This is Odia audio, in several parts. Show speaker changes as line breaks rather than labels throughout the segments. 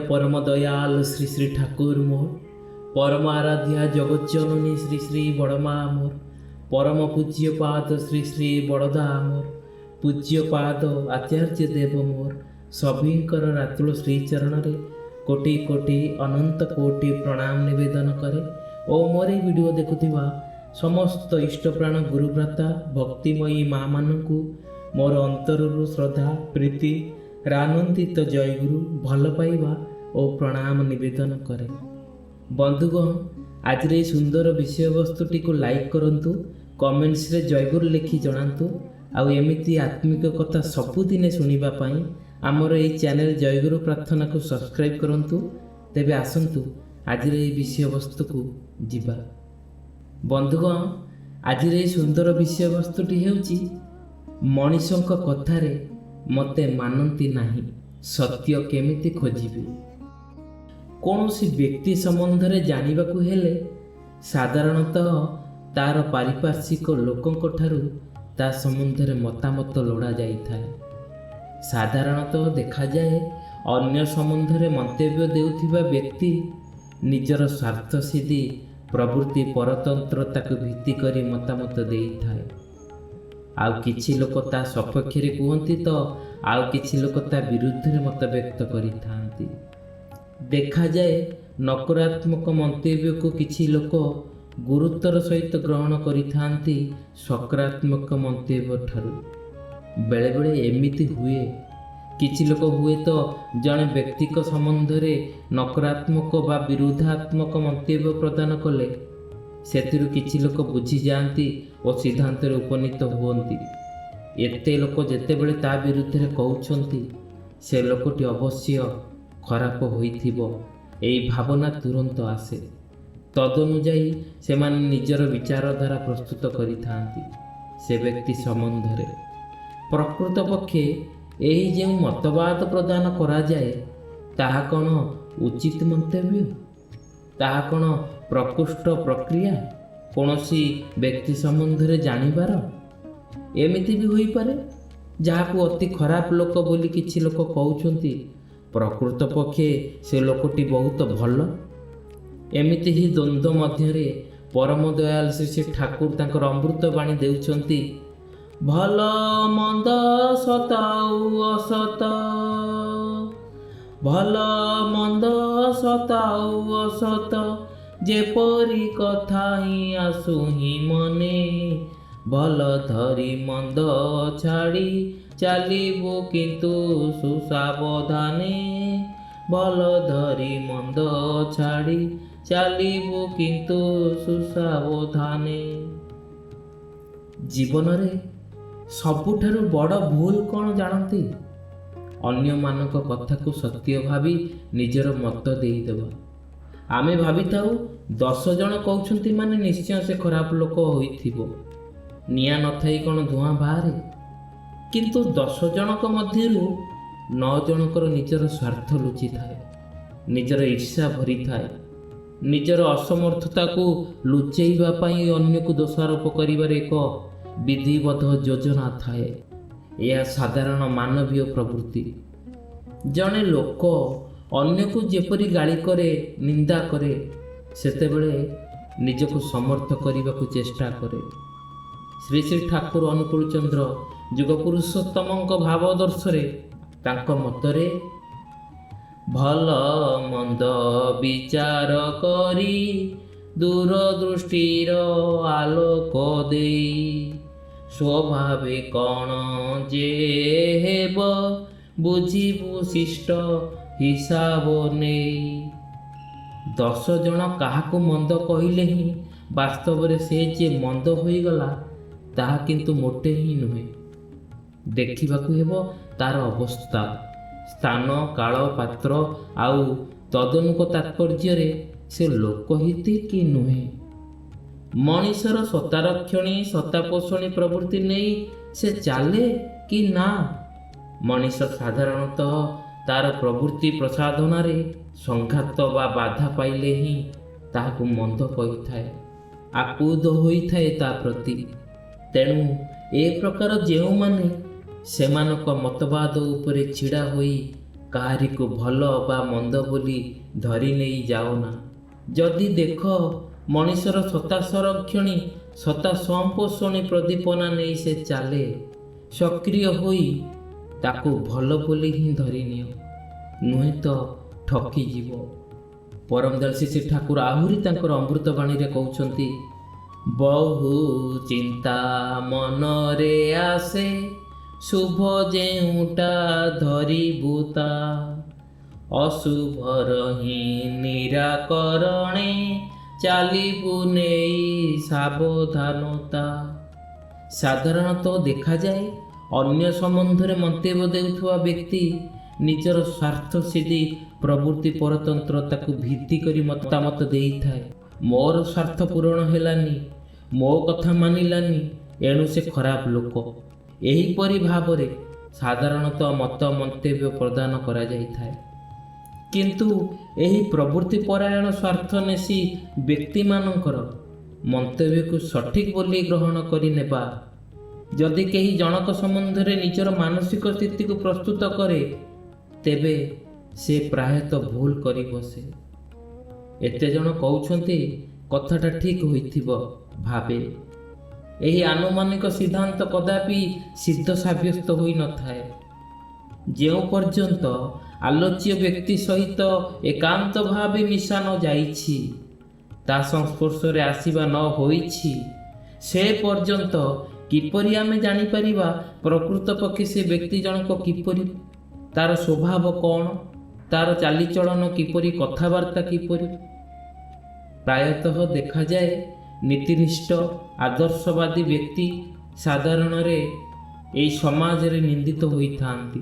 परम दयाल श्री श्री ठाकुर मोर, परम आराध्या जगज्जननी श्री श्री बड़मा मोर, परम पूज्य पाद श्री श्री बड़दा मोर, पूज्य पाद आचार्य देव मोर सभींकर रातुल श्रीचरण रे कोटि कोटि अनंत कोटि प्रणाम निवेदन करे। ओ मोर वीडियो देखुथिबा समस्त इष्टप्राण गुरुभ्राता भक्तिमयी माँ मानू मोर अंतरु श्रद्धा प्रीति आनंदित जयगुरु भल पाइबा और प्रणाम निवेदन करे। बंधुगण, आज रे सुंदर विषय वस्तुटी को लाइक करंतु, कमेंट्स रे जयगुरु लिखि जणांतु। आउ एमिति आत्मिक कथा सबुदिने सुनिबा पाई आमर ए चैनल जयगुरु प्रार्थना को सब्सक्राइब करंतु। तेबे आसंतु आज रे विषय वस्तु को जिबा। बंधुगण, आज रे सुंदर विषय वस्तुटी हेउची मनीषक कथारे मते मानती नाही, सत्य केमिति खोजिबी। कौनसी व्यक्ति संबंधरे जानिबाकु हेले साधारणतः तार पारिपार्श्विक लोकंक ठारू ता संबंधरे मतामत लोड़ा जाइथाए। साधारणतः देखा जाए अन्य संबंधरे मंतव्य देउथिबा व्यक्ति निजर स्वार्थ सिद्धि प्रवृत्ति परतंत्रता को भित्ति करी मतामत देइथाए। आउ किछि लोक ता सपक्षरे कहती तो आउ किछि लोक ता विरुद्ध रे मत व्यक्त करिथांती। देखा जाए नकारात्मक मंतव्य को किछि लोक गुरुत्वर सहित ग्रहण करिथांती सकारात्मक मंतव्य ठारू। बेले बेले एमिति हुए, किछि लोक हुए तो जने व्यक्ति को संबंध रे नकारात्मक बा विरुद्धात्मक मंतव्य प्रदान कले सेतिरु किछि लोक बुझी जाती और सिद्धांत रे उपनीत हुअन्ति। एते लोक जेतेबेले ता विरुद्ध रे कहउछन्ति से लोकटी अवश्य खराब होइथिबो, एई भावना तुरंत आसे। तदनुजाई सेमाने निजर विचारधारा प्रस्तुत करिथांती से व्यक्ति संबंधरे। प्रकृत पक्षे एही जे मतवाद प्रदान करा जाए ताहा कौन उचित मंतव्य, ताहा कौन प्रकृष्ट प्रक्रिया कौनसी व्यक्ति संबंधरे जानिबार? एमिति भी होई पारे जाहाकू अति खराब लोक बोली किछि लोक कहउछन्ति, प्रकृत पक्षे से लोकटी बहुत भल। एमिति ही द्वंद्व मध्यरे परम दयाल श्री श्री ठाकुर तांकर अमृत बाणी देउछन्ति, भल मंद सत आउ असत, भल मंद सत आउ असत, जेपरी कथा ही आसु ही मने, भल धरी मंद छाड़ी चालिबो किंतु सुसावधाने, भल धरी मंद छाड़ी चालिबो किंतु सुसावधाने। जीवन रे सबुठारु बड़ भूल कौन जानती? अन्य मानक कथा को सत्य भावी निजर मत देइदेबा। आमे भाबिथाउ 10 जन कहउछन्ति माने निश्चय से खराब लोक होइथिबो, निया नथाई कौन धुआं बाहरे। किंतु 10 जनक मध्यरु 9 जनकर निजर स्वार्थ लुचि थाए, निजर ईर्ष्या भरी थाए, निजर असमर्थता को लुचेइबा पाई अन्य को दोषारोप करिबार एक विधिबद्ध योजना थाए। यह साधारण मानवीय प्रवृत्ति। जने लोक अन्य को जेपरी गाली करे निंदा करे सेतेबेले निजको समर्थ करिबाकु चेष्टा करे। श्री श्री ठाकुर अनुकूल चंद्र जुग पुरुषोत्तमଙ୍କ भावदर्शरे तांक मतरे भल मंद विचार करी दूरदृष्टिर आलोक देई, स्वभावे कौन जे हेब बुझिबु शिष्ट हिसाब नेई। 10 जन काहाकू मंद कहिले ही वास्तव रे से जे मंद होईगला ताहा किंतु मोटे ही नुहे। देखिबाकू हेबो तार अवस्था, स्थान काल पात्र आउ तदनुक तात्पर्य रे से लोकहित कि नुहे। मनीषर सतारक्षणी सतापोषणी प्रवृत्ति नहीं से चाले कि ना? मनीष साधारणतः तार प्रवृत्ति प्रसाधन संघात बा बाधा पाइले ही ताहाकू मंद कहिथाए, आकुद होइथाए ता प्रति। तेणु ए प्रकार जेउ माने सेमानक मतवाद उपरे छिड़ा होई କାହାରିକୁ ଭଲ ବା ମନ୍ଦ ବୋଲି ଧରି ନେଇ ଯାଉନା। ଯଦି ଦେଖ ମଣିଷର ସତ୍ତା ସଂରକ୍ଷଣୀ ସତ୍ତା ସଂପୋଷଣୀ ପ୍ରଦୀପନା ନେଇ ସେ ଚାଲେ, ସକ୍ରିୟ ହୋଇ ତାକୁ ଭଲ ବୋଲି ହିଁ ଧରି ନିଅ, ନୁହେଁ ତ ଠକିଯିବ। ପରମଦୟାଲ ଶ୍ରୀ ଠାକୁର ଆହୁରି ତାଙ୍କର ଅମୃତବାଣୀରେ କହୁଛନ୍ତି, ବହୁ ଚିନ୍ତା ମନରେ ଆସେ, ଶୁଭ ଯେଉଁଟା ଧରିବୁ ତା, ଅଶୁଭର ହିଁ ନିରାକରଣେ ଚାଲିବୁ ନେଇ ସାବଧାନତା। ସାଧାରଣତଃ ଦେଖାଯାଏ ଅନ୍ୟ ସମ୍ବନ୍ଧରେ ମନ୍ତବ୍ୟ ଦେଉଥିବା ବ୍ୟକ୍ତି ନିଜର ସ୍ୱାର୍ଥ ସିଦ୍ଧି ପ୍ରବୃତ୍ତି ପରତନ୍ତ୍ରତାକୁ ଭିତ୍ତି କରି ମତାମତ ଦେଇଥାଏ। ମୋର ସ୍ୱାର୍ଥ ପୂରଣ ହେଲାନି, ମୋ କଥା ମାନିଲାନି, ଏଣୁ ସେ ଖରାପ ଲୋକ। ଏହିପରି ଭାବରେ ସାଧାରଣତଃ ମତ ମନ୍ତବ୍ୟ ପ୍ରଦାନ କରାଯାଇଥାଏ। କିନ୍ତୁ ଏହି ପ୍ରବୃତ୍ତି ପରାୟଣ ସ୍ୱାର୍ଥନ୍ୱେଷୀ ବ୍ୟକ୍ତିମାନଙ୍କର ମନ୍ତବ୍ୟକୁ ସଠିକ୍ ବୋଲି ଗ୍ରହଣ କରି ନେବା। ଯଦି କେହି ଜଣକ ସମ୍ବନ୍ଧରେ ନିଜର ମାନସିକ ସ୍ଥିତିକୁ ପ୍ରସ୍ତୁତ କରେ, ତେବେ ସେ ପ୍ରାୟତଃ ଭୁଲ କରି ବସେ। ଏତେ ଜଣ କହୁଛନ୍ତି କଥାଟା ଠିକ୍ ହୋଇଥିବ ଭାବେ। ଏହି ଆନୁମାନିକ ସିଦ୍ଧାନ୍ତ କଦାପି ସିଦ୍ଧ ସାବ୍ୟସ୍ତ ହୋଇନଥାଏ। ଯେଉଁ ପର୍ଯ୍ୟନ୍ତ ଆଲୋଚ୍ୟ ବ୍ୟକ୍ତି ସହିତ ଏକାନ୍ତ ଭାବେ ମିଶା ନ ଯାଇଛି, ତା ସଂସ୍ପର୍ଶରେ ଆସିବା ନ ହୋଇଛି, ସେ ପର୍ଯ୍ୟନ୍ତ କିପରି ଆମେ ଜାଣିପାରିବା ପ୍ରକୃତପକ୍ଷେ ସେ ବ୍ୟକ୍ତି ଜଣକ କିପରି, ତାର ସ୍ୱଭାବ କ'ଣ, ତାର ଚାଲିଚଳନ କିପରି, କଥାବାର୍ତ୍ତା କିପରି। ପ୍ରାୟତଃ ଦେଖାଯାଏ ନୀତିନିଷ୍ଠ ଆଦର୍ଶବାଦୀ ବ୍ୟକ୍ତି ସାଧାରଣରେ ଏହି ସମାଜରେ ନିନ୍ଦିତ ହୋଇଥାନ୍ତି।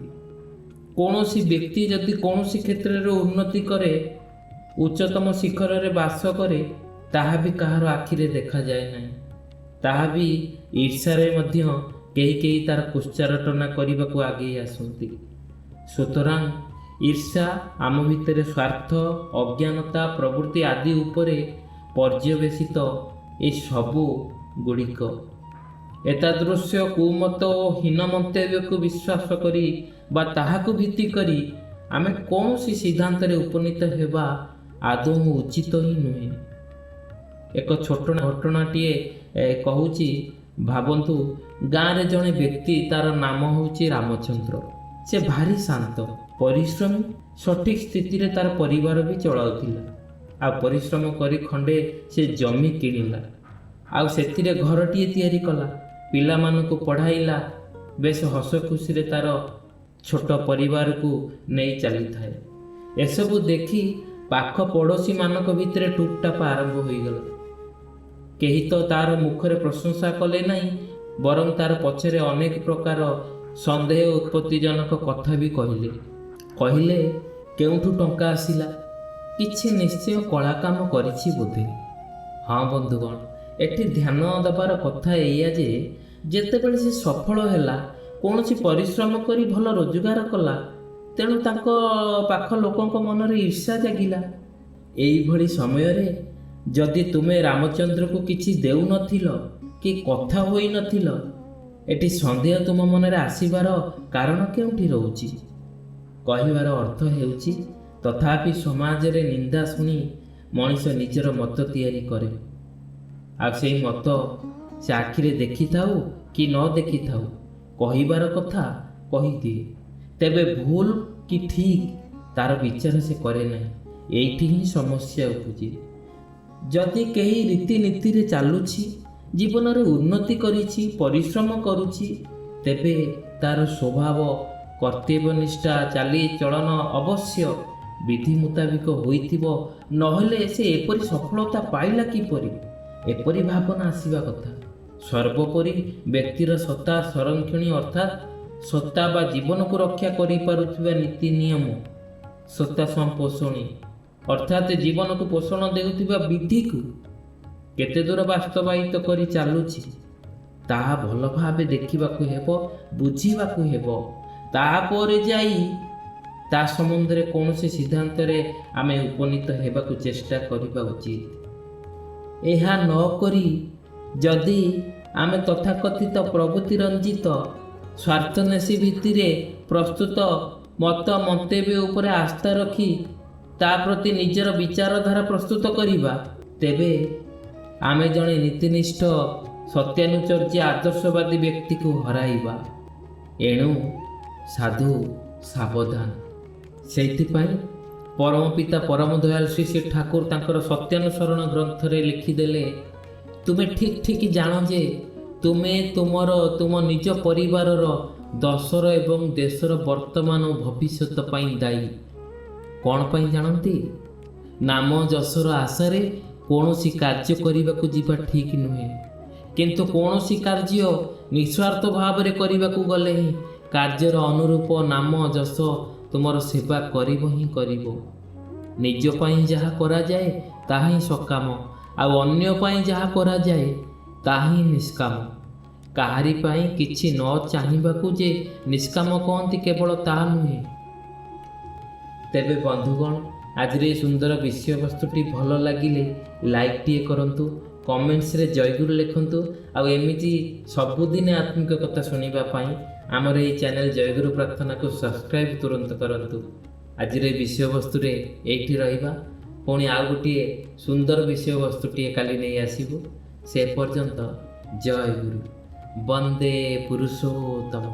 କୌଣସି ବ୍ୟକ୍ତି ଯଦି କୌଣସି କ୍ଷେତ୍ରରେ ଉନ୍ନତି କରେ, ଉଚ୍ଚତମ ଶିଖରରେ ବାସ କରେ, ତାହା ବି କାହାର ଆଖିରେ ଦେଖାଯାଏ ନାହିଁ। ତାହା ବି ଈର୍ଷାରେ ମଧ୍ୟ କେହି କେହି ତାର କୁଚାରଟନା କରିବାକୁ ଆଗେଇ ଆସନ୍ତି। ସୁତରାଂ ଈର୍ଷା ଆମ ଭିତରେ ସ୍ୱାର୍ଥ, ଅଜ୍ଞାନତା ପ୍ରବୃତ୍ତି ଆଦି ଉପରେ ପର୍ଯ୍ୟବେସିତ ଏସବୁ ଗୁଡ଼ିକ। ଏତାଦୃଶ୍ୟ କୁମତ ଓ ହୀନ ମନ୍ତବ୍ୟକୁ ବିଶ୍ୱାସ କରି ବା ତାହାକୁ ଭିତ୍ତି କରି ଆମେ କୌଣସି ସିଦ୍ଧାନ୍ତରେ ଉପନୀତ ହେବା ଆଦୌ ଉଚିତ ହିଁ ନୁହେଁ। ଏକ ଛୋଟ ଘଟଣାଟିଏ କହୁଛି। ଭାବନ୍ତୁ, ଗାଁରେ ଜଣେ ବ୍ୟକ୍ତି, ତାର ନାମ ହେଉଛି ରାମଚନ୍ଦ୍ର। ସେ ଭାରି ଶାନ୍ତ, ପରିଶ୍ରମୀ, ସଠିକ୍ ସ୍ଥିତିରେ ତାର ପରିବାର ବି ଚଳାଉଥିଲା। ଆଉ ପରିଶ୍ରମ କରି ଖଣ୍ଡେ ସେ ଜମି କିଣିଲା, ଆଉ ସେଥିରେ ଘରଟିଏ ତିଆରି କଲା, ପିଲାମାନଙ୍କୁ ପଢ଼ାଇଲା, ବେଶ ହସ ଖୁସିରେ ତାର ଛୋଟ ପରିବାରକୁ ନେଇ ଚାଲିଥାଏ। ଏସବୁ ଦେଖି ପାଖ ପଡ଼ୋଶୀମାନଙ୍କ ଭିତରେ ଟୁକଟାପ ଆରମ୍ଭ ହୋଇଗଲା। କେହି ତ ତାର ମୁଖରେ ପ୍ରଶଂସା କଲେ ନାହିଁ, ବରଂ ତାର ପଛରେ ଅନେକ ପ୍ରକାର ସନ୍ଦେହ ଉତ୍ପତ୍ତିଜନକ କଥା ବି କହିଲେ କେଉଁଠୁ ଟଙ୍କା ଆସିଲା, କିଛି ନିଶ୍ଚୟ କଳା କାମ କରିଛି ବୋଧେ। ହଁ ବନ୍ଧୁଗଣ, ଏଠି ଧ୍ୟାନ ଦେବାର କଥା ଏଇଆ ଯେ ଯେତେବେଳେ ସେ ସଫଳ ହେଲା, କୌଣସି ପରିଶ୍ରମ କରି ଭଲ ରୋଜଗାର କଲା, ତେଣୁ ତାଙ୍କ ପାଖ ଲୋକଙ୍କ ମନରେ ଈର୍ଷା ଜାଗିଲା। ଏଇଭଳି ସମୟରେ ଯଦି ତୁମେ ରାମଚନ୍ଦ୍ରକୁ କିଛି ଦେଉନଥିଲ କି କଥା ହୋଇନଥିଲ, ଏଠି ସନ୍ଦେହ ତୁମ ମନରେ ଆସିବାର କାରଣ କେଉଁଠି ରହୁଛି? କହିବାର ଅର୍ଥ ହେଉଛି, ତଥାପି ସମାଜରେ ନିନ୍ଦା ଶୁଣି ମଣିଷ ନିଜର ମତ ତିଆରି କରେ, ଆଉ ସେଇ ମତ ସେ ଆଖିରେ ଦେଖିଥାଉ କି ନ ଦେଖିଥାଉ, କହିବାର କଥା କହିଦିଏ। ତେବେ ଭୁଲ କି ଠିକ୍ ତାର ବିଚାର ସେ କରେ ନାହିଁ। ଏଇଠି ହିଁ ସମସ୍ୟା ଉପୁଜେ। ଯଦି କେହି ରୀତିନୀତିରେ ଚାଲୁଛି, ଜୀବନରେ ଉନ୍ନତି କରିଛି, ପରିଶ୍ରମ କରୁଛି, ତେବେ ତାର ସ୍ୱଭାବ, କର୍ତ୍ତବ୍ୟନିଷ୍ଠା, ଚାଲିଚଳନ ଅବଶ୍ୟ ବିଧି ମୁତାବିକ ହୋଇଥିବ। ନହେଲେ ସେ ଏପରି ସଫଳତା ପାଇଲା କିପରି? ଏପରି ଭାବନା ଆସିବା କଥା। ସର୍ବୋପରି ବ୍ୟକ୍ତିର ସତ୍ତା ସଂରକ୍ଷଣୀ ଅର୍ଥାତ୍ ସତ୍ତା ବା ଜୀବନକୁ ରକ୍ଷା କରିପାରୁଥିବା ନୀତି ନିୟମ, ସତ୍ତା ସଂପୋଷଣୀ ଅର୍ଥାତ୍ ଜୀବନକୁ ପୋଷଣ ଦେଉଥିବା ବିଧିକୁ କେତେ ଦୂର ବାସ୍ତବାୟିତ କରି ଚାଲୁଛି, ତାହା ଭଲ ଭାବେ ଦେଖିବାକୁ ହେବ, ବୁଝିବାକୁ ହେବ। ତାପରେ ଯାଇ ତା ସମ୍ବନ୍ଧରେ କୌଣସି ସିଦ୍ଧାନ୍ତରେ ଆମେ ଉପନୀତ ହେବାକୁ ଚେଷ୍ଟା କରିବା ଉଚିତ। ଏହା ନ କରି ଯଦି ଆମେ ତଥାକଥିତ ପ୍ରବୃତ୍ତି ରଞ୍ଜିତ ସ୍ୱାର୍ଥନ୍ୱେଷୀ ଭିତ୍ତିରେ ପ୍ରସ୍ତୁତ ମତ ମନ୍ତବ୍ୟ ଉପରେ ଆସ୍ଥା ରଖି ତା ପ୍ରତି ନିଜର ବିଚାରଧାରା ପ୍ରସ୍ତୁତ କରିବା, ତେବେ ଆମେ ଜଣେ ନୀତିନିଷ୍ଠ ସତ୍ୟାନୁଚର୍ଯ୍ୟ ଆଦର୍ଶବାଦୀ ବ୍ୟକ୍ତିକୁ ହରାଇବା। ଏଣୁ ସାଧୁ ସାବଧାନ। ସେଇଥିପାଇଁ ପରମ ପିତା ପରମ ଦୟାଳ ଶ୍ରୀ ଶ୍ରୀ ଠାକୁର ତାଙ୍କର ସତ୍ୟାନୁସରଣ ଗ୍ରନ୍ଥରେ ଲେଖିଦେଲେ, ତୁମେ ଠିକ୍ ଠିକ୍ ଜାଣ ଯେ ତୁମେ ତୁମ ନିଜ ପରିବାରର, ଦଶର ଏବଂ ଦେଶର ବର୍ତ୍ତମାନ ଓ ଭବିଷ୍ୟତ ପାଇଁ ଦାୟୀ। କ'ଣ ପାଇଁ ଜାଣନ୍ତି? ନାମ ଯଶର ଆଶାରେ କୌଣସି କାର୍ଯ୍ୟ କରିବାକୁ ଯିବା ଠିକ୍ ନୁହେଁ, କିନ୍ତୁ କୌଣସି କାର୍ଯ୍ୟ ନିଃସ୍ୱାର୍ଥ ଭାବରେ କରିବାକୁ ଗଲେ ହିଁ କାର୍ଯ୍ୟର ଅନୁରୂପ ନାମ ଯଶ ତୁମର ସେବା କରିବ ହିଁ କରିବ। ନିଜ ପାଇଁ ଯାହା କରାଯାଏ ତାହା ହିଁ ସକାମ, ଆଉ ଅନ୍ୟ ପାଇଁ ଯାହା କରାଯାଏ ତାହା ହିଁ ନିଷ୍କାମ। କାହାରି ପାଇଁ କିଛି ନ ଚାହିଁବାକୁ ଯେ ନିଷ୍କାମ କହନ୍ତି କେବଳ ତାହା ନୁହେଁ। ତେବେ ବନ୍ଧୁଗଣ, ଆଜିର ଏହି ସୁନ୍ଦର ବିଷୟବସ୍ତୁଟି ଭଲ ଲାଗିଲେ ଲାଇକ୍ଟିଏ କରନ୍ତୁ, କମେଣ୍ଟସରେ ଜୟଗୁରୁ ଲେଖନ୍ତୁ, ଆଉ ଏମିତି ସବୁଦିନ ଆତ୍ମିକ କଥା ଶୁଣିବା ପାଇଁ ଆମର ଏହି ଚ୍ୟାନେଲ ଜୟଗୁରୁ ପ୍ରାର୍ଥନାକୁ ସବସ୍କ୍ରାଇବ୍ ତୁରନ୍ତ କରନ୍ତୁ। ଆଜିର ଏହି ବିଷୟବସ୍ତୁରେ ଏଇଠି ରହିବା। ପୁଣି ଆଉ ଗୋଟିଏ ସୁନ୍ଦର ବିଷୟବସ୍ତୁଟିଏ କାଲି ନେଇ ଆସିବୁ। ସେ ପର୍ଯ୍ୟନ୍ତ ଜୟ ଗୁରୁ। ବନ୍ଦେ ପୁରୁଷୋତ୍ତମ।